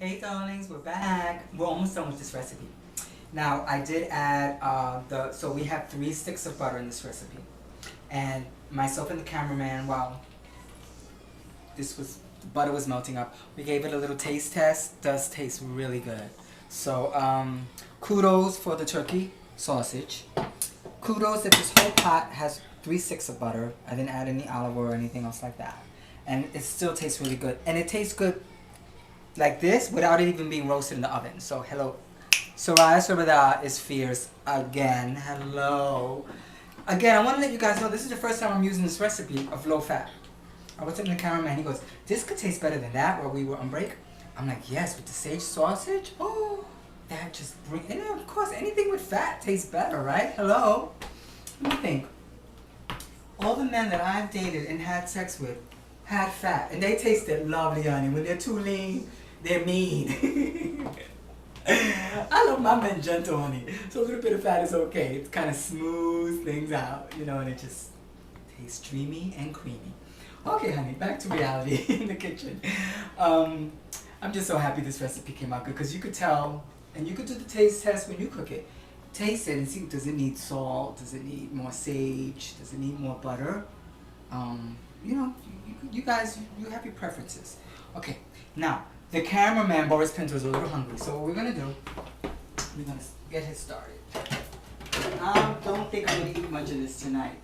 Hey darlings, we're back. We're almost done with this recipe. Now I did add so we have 3 sticks of butter in this recipe. And myself and the cameraman, while the butter was melting up, we gave it a little taste test. Does taste really good. So kudos for the turkey sausage. Kudos that this whole pot has 3 sticks of butter. I didn't add any olive oil or anything else like that. And it still tastes really good. And it tastes good like this without it even being roasted in the oven. So hello, Soraya is fierce again. Hello. Again, I want to let you guys know this is the first time I'm using this recipe of low fat. I was telling the cameraman, he goes, this could taste better than that while we were on break. I'm like, yes, with the sage sausage. Oh, that just brings, and of course, anything with fat tastes better, right? Hello. Let me think. All the men that I've dated and had sex with had fat, and they tasted lovely, honey. When they're too lean, they're mean. I love my men gentle, honey. So a little bit of fat is okay. It kind of smooths things out, you know, and it just tastes dreamy and creamy. Okay, honey, back to reality in the kitchen. I'm just so happy this recipe came out good because you could tell, and you could do the taste test when you cook it. Taste it and see, does it need salt? Does it need more sage? Does it need more butter? You know, you guys, you have your preferences. Okay, now, the cameraman, Boris Pinto, is a little hungry. So what we're going to do, we're going to get him started. I don't think I'm going to eat much of this tonight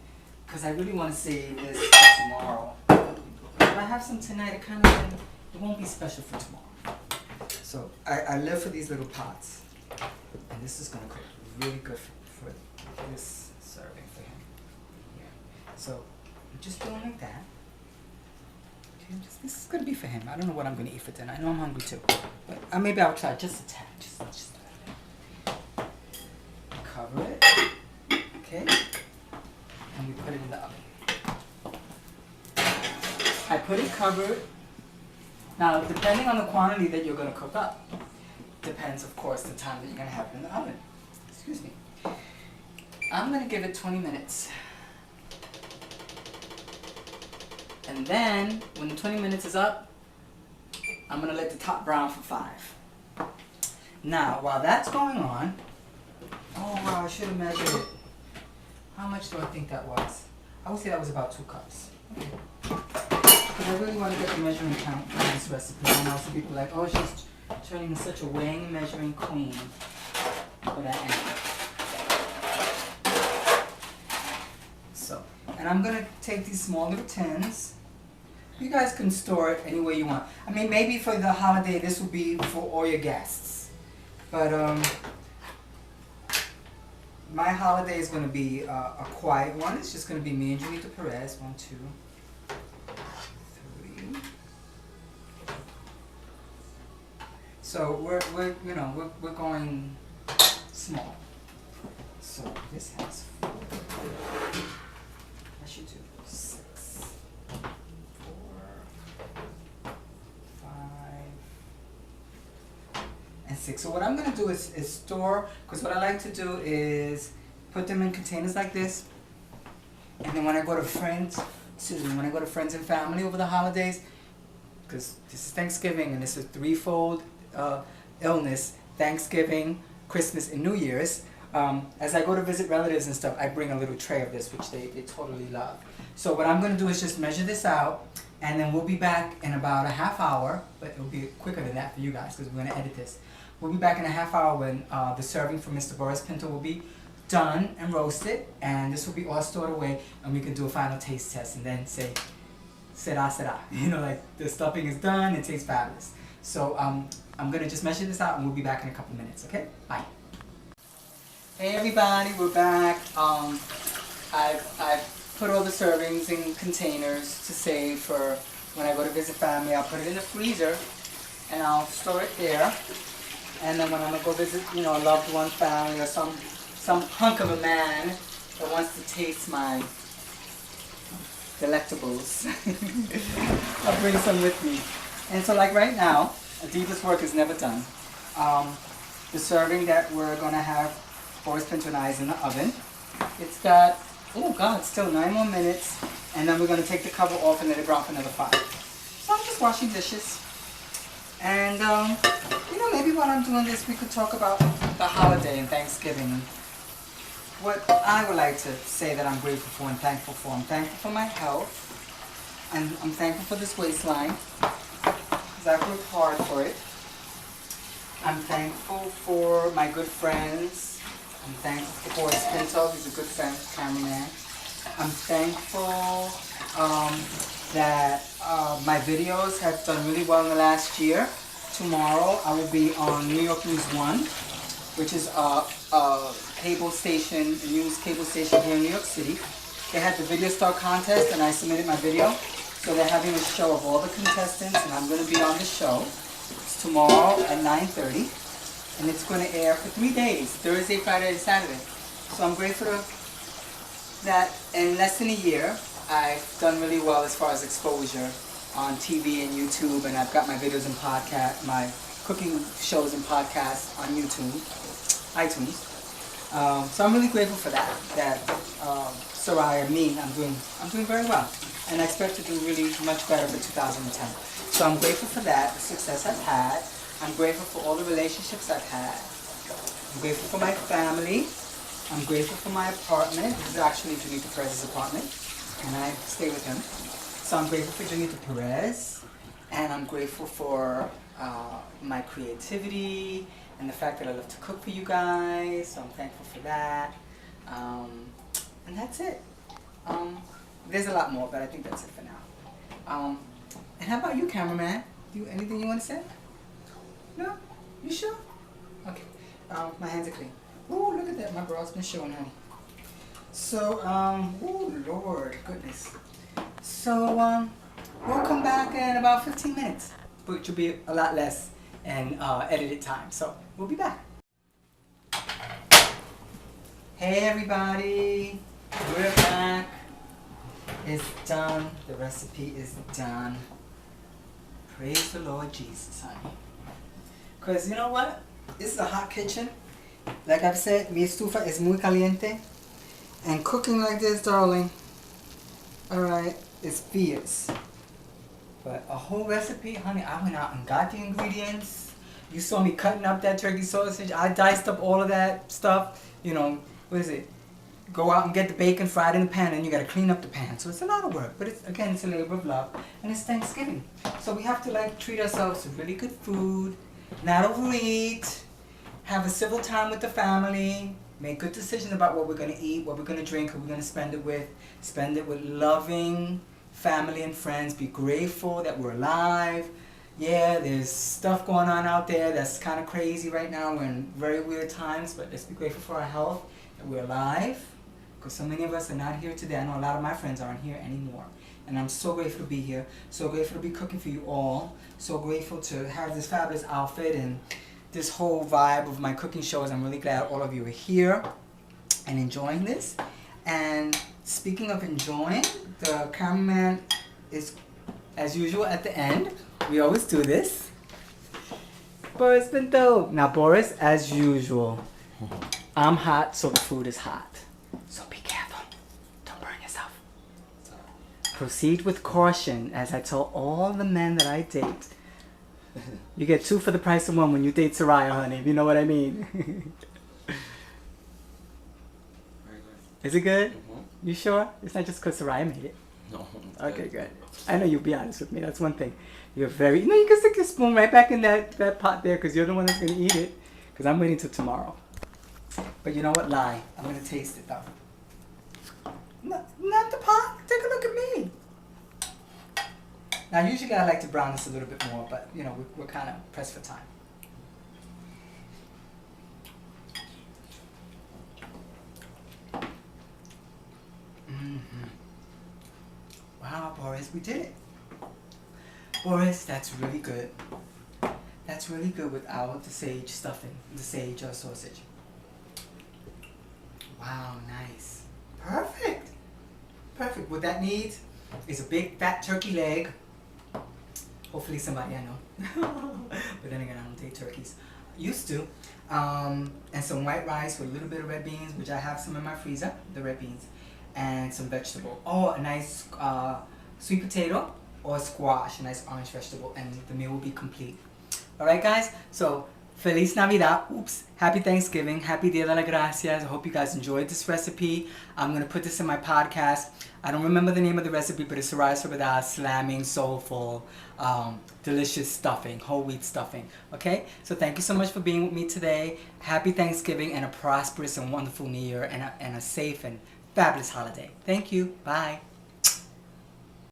because I really want to save this for tomorrow. If I have some tonight, it won't be special for tomorrow. So I live for these little pots. And this is going to cook really good for this serving for him. Yeah. So I'm just doing like that. This is going to be for him. I don't know what I'm going to eat for dinner. I know I'm hungry too. But maybe I'll try just a tad. Just a little bit. Cover it. Okay. And we put it in the oven. I put it covered. Now, depending on the quantity that you're going to cook up, depends, of course, the time that you're going to have it in the oven. Excuse me. I'm going to give it 20 minutes. And then, when the 20 minutes is up, I'm going to let the top brown for 5. Now, while that's going on, oh wow, I should have measured it. How much do I think that was? I would say that was about 2 cups. Okay. Because I really want to get the measuring count for this recipe. I know some people are like, oh, she's turning into such a weighing, measuring queen. But I am. So, and I'm going to take these small little tins. You guys can store it any way you want. I mean, maybe for the holiday, this will be for all your guests. But my holiday is going to be a quiet one. It's just going to be me and Julita Perez. 1, 2, 3. So we're going small. So this has 4. I should do 6. 6. So what I'm going to do is store, because what I like to do is put them in containers like this, and then when I go to friends and family over the holidays, because this is Thanksgiving and this is a threefold illness, Thanksgiving, Christmas, and New Year's, as I go to visit relatives and stuff, I bring a little tray of this, which they totally love. So what I'm going to do is just measure this out, and then we'll be back in about a half hour, but it'll be quicker than that for you guys because we're going to edit this. We'll be back in a half hour when the serving from Mr. Boris Pinto will be done and roasted, and this will be all stored away, and we can do a final taste test and then say, sera, sera. You know, like the stuffing is done, it tastes fabulous. So I'm going to just measure this out, and we'll be back in a couple minutes, okay? Bye. Hey everybody, we're back. I've put all the servings in containers to save for when I go to visit family. I'll put it in the freezer, and I'll store it there. And then when I'm going to go visit, you know, a loved one, family, or some hunk of a man that wants to taste my delectables, I'll bring some with me. And so like right now, a diva's work is never done. The serving that we're going to have, Boris Pinto and I, is in the oven. It's got, oh God, still 9 more minutes. And then we're going to take the cover off and let it brown for another 5. So I'm just washing dishes. And maybe while I'm doing this, we could talk about the holiday and Thanksgiving. What I would like to say that I'm grateful for and thankful for. I'm thankful for my health. And I'm thankful for this waistline, because I've worked hard for it. I'm thankful for my good friends. I'm thankful for Boris Pinto, he's a good friend, cameraman. I'm thankful that my videos have done really well in the last year. Tomorrow I will be on New York News 1, which is a cable station, a news cable station here in New York City. They had the video star contest and I submitted my video. So they're having a show of all the contestants and I'm going to be on the show. It's tomorrow at 9:30 and it's going to air for 3 days, Thursday, Friday, and Saturday. So I'm grateful that in less than a year I've done really well as far as exposure on TV and YouTube, and I've got my videos and podcast, my cooking shows and podcasts on YouTube, iTunes. So I'm really grateful for that. That Soraya, I'm doing very well, and I expect to do really much better for 2010. So I'm grateful for that, the success I've had. I'm grateful for all the relationships I've had. I'm grateful for my family. I'm grateful for my apartment. This is actually Janita Perez's apartment, and I stay with him. So I'm grateful for Janita Perez, and I'm grateful for my creativity and the fact that I love to cook for you guys. So I'm thankful for that. And that's it. There's a lot more, but I think that's it for now. And how about you, cameraman? Anything you want to say? No? You sure? Okay. My hands are clean. Ooh, look at that. My bra's been showing, honey. So, oh Lord, goodness. So, we'll come back in about 15 minutes, which will be a lot less and edited time. So, we'll be back. Hey everybody, we're back. It's done. The recipe is done. Praise the Lord Jesus, honey. Because you know what? This is a hot kitchen. Like I've said, mi estufa es muy caliente. And cooking like this, darling, alright, is fierce. But a whole recipe, honey, I went out and got the ingredients. You saw me cutting up that turkey sausage. I diced up all of that stuff. You know, what is it? Go out and get the bacon fried in the pan, and you gotta clean up the pan. So it's a lot of work, but it's a labor of love. And it's Thanksgiving. So we have to treat ourselves to really good food, not overeat, have a civil time with the family, make good decisions about what we're going to eat, what we're going to drink, who we're going to spend it with. Spend it with loving family and friends. Be grateful that we're alive. Yeah, there's stuff going on out there that's kind of crazy right now. We're in very weird times, but let's be grateful for our health, that we're alive, because so many of us are not here today. I know a lot of my friends aren't here anymore. And I'm so grateful to be here, so grateful to be cooking for you all, so grateful to have this fabulous outfit and this whole vibe of my cooking shows. I'm really glad all of you are here and enjoying this. And speaking of enjoying, the cameraman is, as usual, at the end. We always do this. Boris Pinto. Now, Boris, as usual, I'm hot, so the food is hot. So be careful. Don't burn yourself. Proceed with caution, as I tell all the men that I date. You get 2 for the price of 1 when you date Soraya, honey, if you know what I mean. Very good. Is it good? Mm-hmm. You sure? It's not just because Soraya made it. No. Okay, good. I know you'll be honest with me. That's one thing. You're very... No, you can stick your spoon right back in that pot there, because you're the one that's going to eat it. Because I'm waiting till tomorrow. But you know what? Lie. I'm going to taste it, though. No, not the pot. Take a look at me. Now, usually I like to brown this a little bit more, but, you know, we're kind of pressed for time. Mm-hmm. Wow, Boris, we did it. Boris, that's really good. That's really good without the sage stuffing, the sage sausage. Wow, nice. Perfect. Perfect. What that needs is a big fat turkey leg. Hopefully somebody I know. But then again, I don't date turkeys. Used to. And some white rice with a little bit of red beans, which I have some in my freezer, the red beans. And some vegetable. Oh, a nice sweet potato or squash, a nice orange vegetable, and the meal will be complete. Alright guys, so Feliz Navidad, oops, Happy Thanksgiving, Happy Dia de las Gracias. I hope you guys enjoyed this recipe. I'm going to put this in my podcast. I don't remember the name of the recipe, but it's Soraya Soledad, slamming, soulful, delicious stuffing, whole wheat stuffing. Okay, so thank you so much for being with me today. Happy Thanksgiving and a prosperous and wonderful New Year and a safe and fabulous holiday. Thank you. Bye.